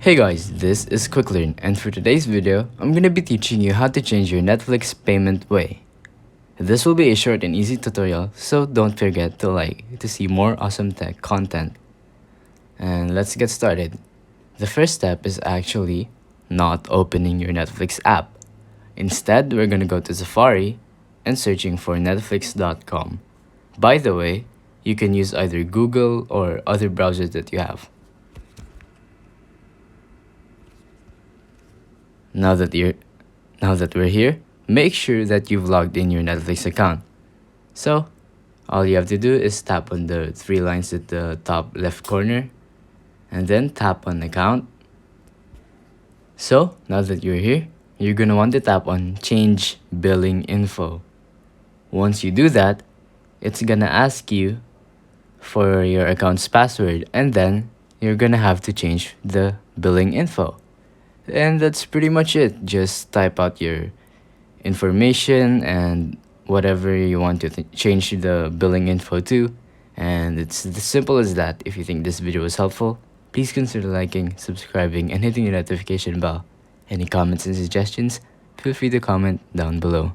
Hey guys, this is QuickLearn, and for today's video, I'm gonna be teaching you how to change your Netflix payment way. This will be a short and easy tutorial, so don't forget to like to see more awesome tech content. And let's get started. The first step is actually not opening your Netflix app. Instead, we're gonna go to Safari and searching for netflix.com. By the way, you can use either Google or other browsers that you have. Now that we're here, make sure that you've logged in your Netflix account. So, all you have to do is tap on the three lines at the top left corner and then tap on account. So, now that you're here, you're gonna want to tap on change billing info. Once you do that, it's gonna ask you for your account's password, and then you're gonna have to change the billing info. And that's pretty much it. Just type out your information and whatever you want to change the billing info to. And it's as simple as that. If you think this video was helpful, please consider liking, subscribing, and hitting the notification bell. Any comments and suggestions, feel free to comment down below.